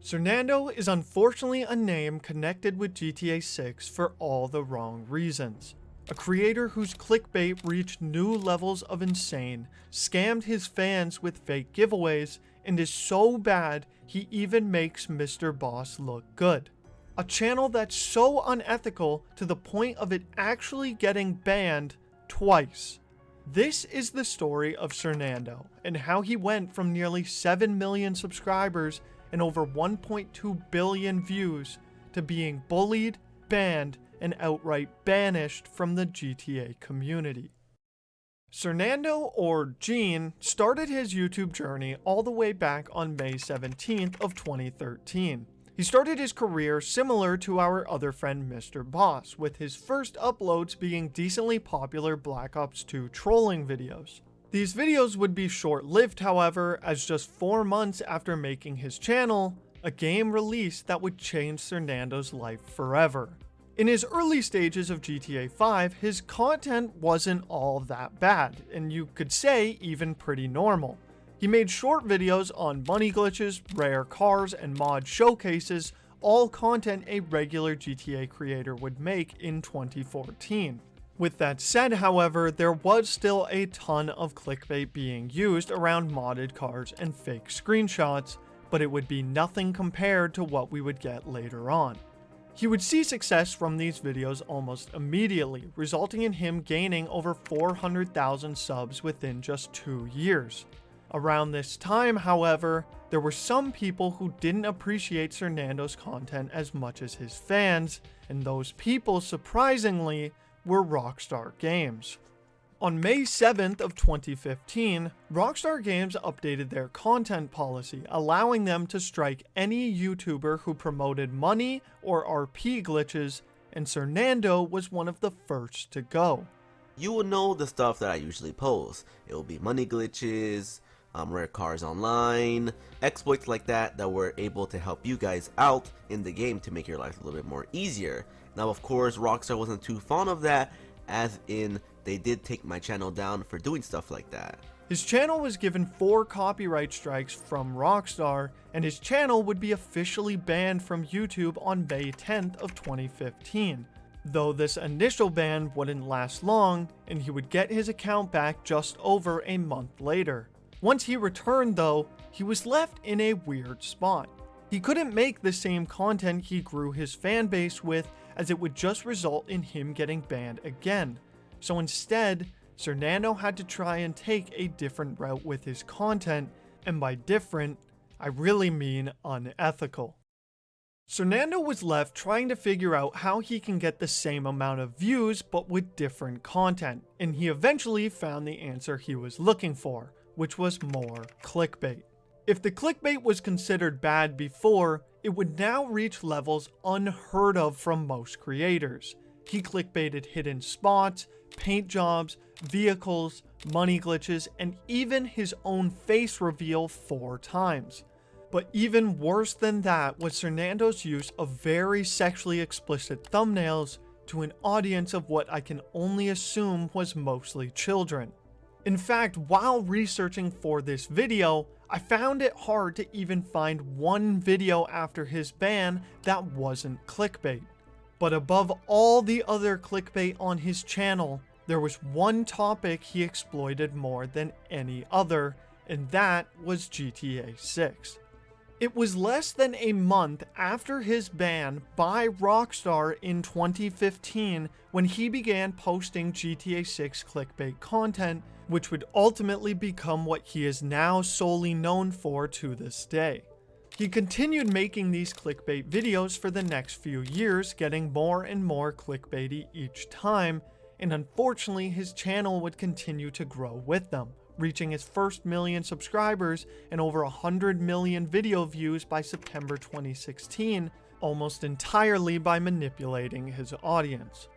Sernandoe is unfortunately a name connected with GTA 6 for all the wrong reasons. A creator whose clickbait reached new levels of insane, scammed his fans with fake giveaways, and is so bad he even makes Mr. Boss look good. A channel that's so unethical to the point of it actually getting banned twice. This is the story of Sernandoe and how he went from nearly 7 million subscribers and over 1.2 billion views to being bullied, banned, and outright banished from the GTA community. Sernandoe, or Gene, started his YouTube journey all the way back on May 17th of 2013. He started his career similar to our other friend Mr. Boss, with his first uploads being decently popular Black Ops 2 trolling videos. These videos would be short-lived, however, as just 4 months after making his channel, a game released that would change Sernandoe's life forever. In his early stages of GTA 5, his content wasn't all that bad, and you could say even pretty normal. He made short videos on money glitches, rare cars, and mod showcases, all content a regular GTA creator would make in 2014. With that said, however, there was still a ton of clickbait being used around modded cars and fake screenshots, but it would be nothing compared to what we would get later on. He would see success from these videos almost immediately, resulting in him gaining over 400,000 subs within just 2 years. Around this time, however, there were some people who didn't appreciate Sernandoe's content as much as his fans, and those people, surprisingly, were Rockstar Games. On May 7th of 2015, Rockstar Games updated their content policy, allowing them to strike any YouTuber who promoted money or RP glitches, and Sernandoe was one of the first to go. You will know the stuff that I usually post. It will be money glitches, rare cars online, exploits like that were able to help you guys out in the game to make your life a little bit more easier. Now, of course, Rockstar wasn't too fond of that, as in they did take my channel down for doing stuff like that. His channel was given 4 copyright strikes from Rockstar, and his channel would be officially banned from YouTube on May 10th of 2015. Though this initial ban wouldn't last long, and he would get his account back just over a month later. Once he returned though, he was left in a weird spot. He couldn't make the same content he grew his fan base with, as it would just result in him getting banned again. So instead, Sernandoe had to try and take a different route with his content, and by different, I really mean unethical. Sernandoe was left trying to figure out how he can get the same amount of views but with different content, and he eventually found the answer he was looking for, which was more clickbait. If the clickbait was considered bad before, it would now reach levels unheard of from most creators. He clickbaited hidden spots, paint jobs, vehicles, money glitches, and even his own face reveal 4 times. But even worse than that was Sernandoe's use of very sexually explicit thumbnails to an audience of what I can only assume was mostly children. In fact, while researching for this video, I found it hard to even find one video after his ban that wasn't clickbait. But above all the other clickbait on his channel, there was one topic he exploited more than any other, and that was GTA 6. It was less than a month after his ban by Rockstar in 2015 when he began posting GTA 6 clickbait content, which would ultimately become what he is now solely known for to this day. He continued making these clickbait videos for the next few years, getting more and more clickbaity each time, and unfortunately his channel would continue to grow with them, reaching his first million subscribers and over 100 million video views by September 2016, almost entirely by manipulating his audience.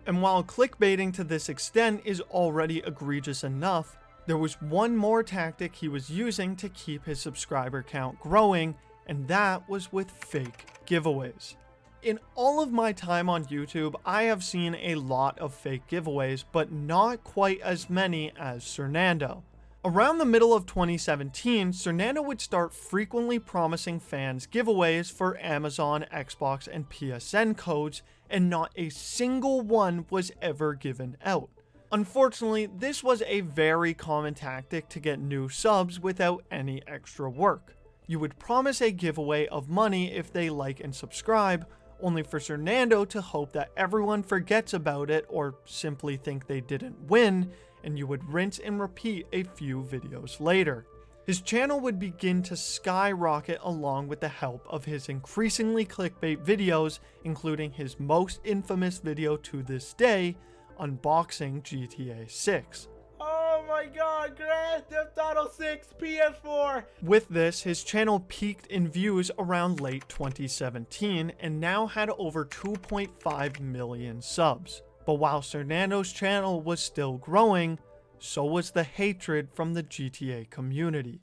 And while clickbaiting to this extent is already egregious enough, there was one more tactic he was using to keep his subscriber count growing, and that was with fake giveaways. In all of my time on YouTube, I have seen a lot of fake giveaways, but not quite as many as Sernandoe. Around the middle of 2017, Sernandoe would start frequently promising fans giveaways for Amazon, Xbox, and PSN codes, and not a single one was ever given out. Unfortunately, this was a very common tactic to get new subs without any extra work. You would promise a giveaway of money if they like and subscribe, only for Sernandoe to hope that everyone forgets about it or simply think they didn't win, and you would rinse and repeat a few videos later. His channel would begin to skyrocket along with the help of his increasingly clickbait videos, including his most infamous video to this day, unboxing GTA 6. Oh my god, Grand Theft Auto 6 PS4! With this, his channel peaked in views around late 2017 and now had over 2.5 million subs. But while Sernandoe's channel was still growing, so was the hatred from the GTA community.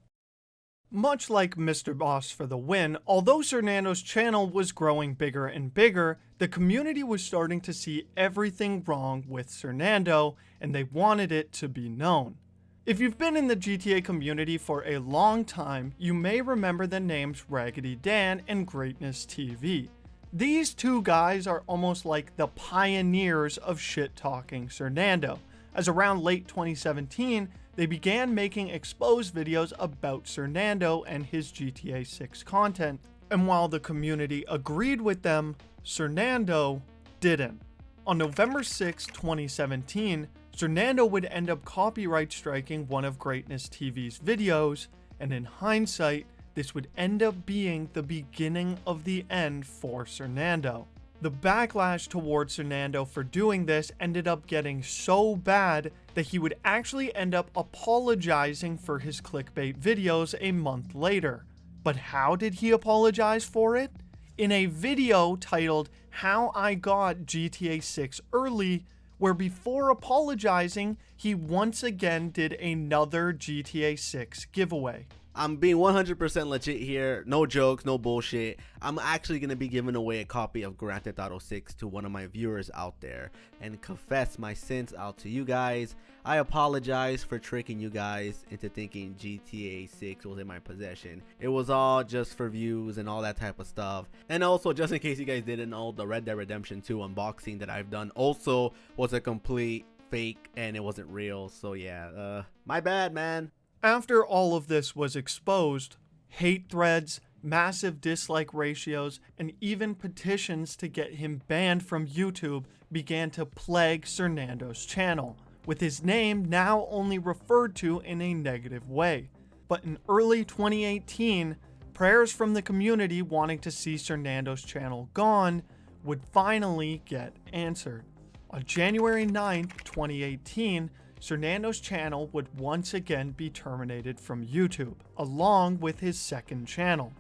Much like Mr. Boss for the win, although Sernandoe's channel was growing bigger and bigger, the community was starting to see everything wrong with Sernandoe, and they wanted it to be known. If you've been in the GTA community for a long time, you may remember the names Raggedy Dan and Greatness TV. These two guys are almost like the pioneers of shit-talking Sernandoe, as around late 2017, they began making exposed videos about Sernandoe and his GTA 6 content, and while the community agreed with them, Sernandoe didn't. On November 6, 2017, Sernandoe would end up copyright striking one of Greatness TV's videos, and in hindsight, this would end up being the beginning of the end for Sernandoe. The backlash towards Sernandoe for doing this ended up getting so bad that he would actually end up apologizing for his clickbait videos a month later. But how did he apologize for it? In a video titled How I Got GTA 6 Early, where before apologizing, he once again did another GTA 6 giveaway. I'm being 100% legit here, no jokes, no bullshit. I'm actually going to be giving away a copy of Grand Theft Auto 6 to one of my viewers out there and confess my sins out to you guys. I apologize for tricking you guys into thinking GTA 6 was in my possession. It was all just for views and all that type of stuff. And also, just in case you guys didn't know, the Red Dead Redemption 2 unboxing that I've done also was a complete fake and it wasn't real. So yeah, my bad, man. After all of this was exposed, hate threads, massive dislike ratios, and even petitions to get him banned from YouTube began to plague Sernandoe's channel, with his name now only referred to in a negative way. But in early 2018, prayers from the community wanting to see Sernandoe's channel gone would finally get answered. On January 9th, 2018, Sernandoe's channel would once again be terminated from YouTube, along with his second channel.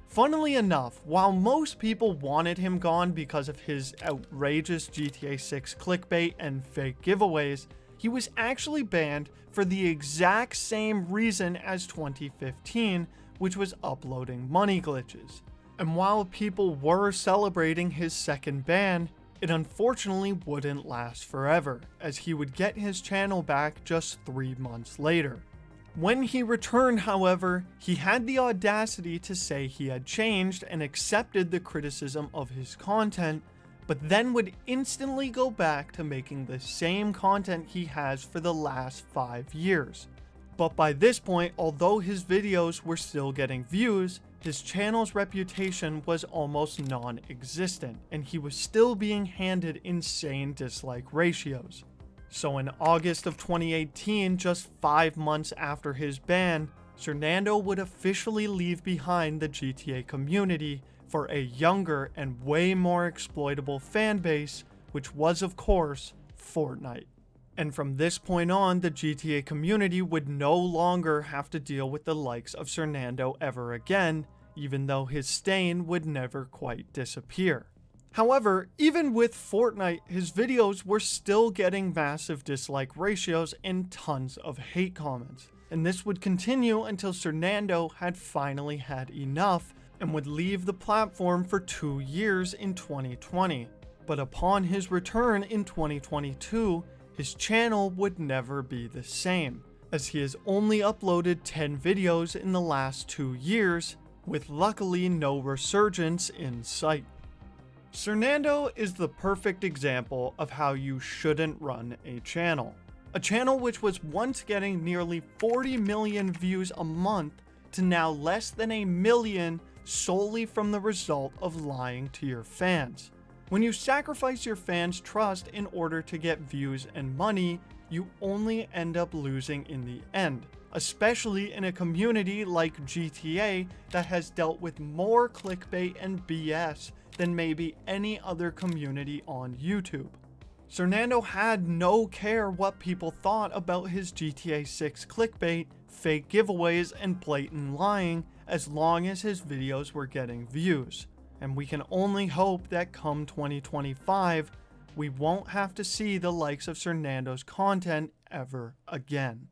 Funnily enough, while most people wanted him gone because of his outrageous GTA 6 clickbait and fake giveaways, he was actually banned for the exact same reason as 2015, which was uploading money glitches. And while people were celebrating his second ban, it unfortunately wouldn't last forever, as he would get his channel back just 3 months later. When he returned, however, he had the audacity to say he had changed and accepted the criticism of his content, but then would instantly go back to making the same content he has for the last 5 years. But by this point, although his videos were still getting views, his channel's reputation was almost non-existent, and he was still being handed insane dislike ratios. So in August of 2018, just 5 months after his ban, Sernandoe would officially leave behind the GTA community for a younger and way more exploitable fan base, which was of course Fortnite. And from this point on, the GTA community would no longer have to deal with the likes of Sernandoe ever again, even though his stain would never quite disappear. However, even with Fortnite, his videos were still getting massive dislike ratios and tons of hate comments. And this would continue until Sernandoe had finally had enough and would leave the platform for 2 years in 2020. But upon his return in 2022, his channel would never be the same. as he has only uploaded 10 videos in the last 2 years, with luckily no resurgence in sight. Sernandoe is the perfect example of how you shouldn't run a channel. A channel which was once getting nearly 40 million views a month to now less than 1 million solely from the result of lying to your fans. When you sacrifice your fans' trust in order to get views and money, you only end up losing in the end, especially in a community like GTA that has dealt with more clickbait and BS than maybe any other community on YouTube. Sernandoe had no care what people thought about his GTA 6 clickbait, fake giveaways, and blatant lying as long as his videos were getting views. And we can only hope that come 2025, we won't have to see the likes of Sernandoe's content ever again.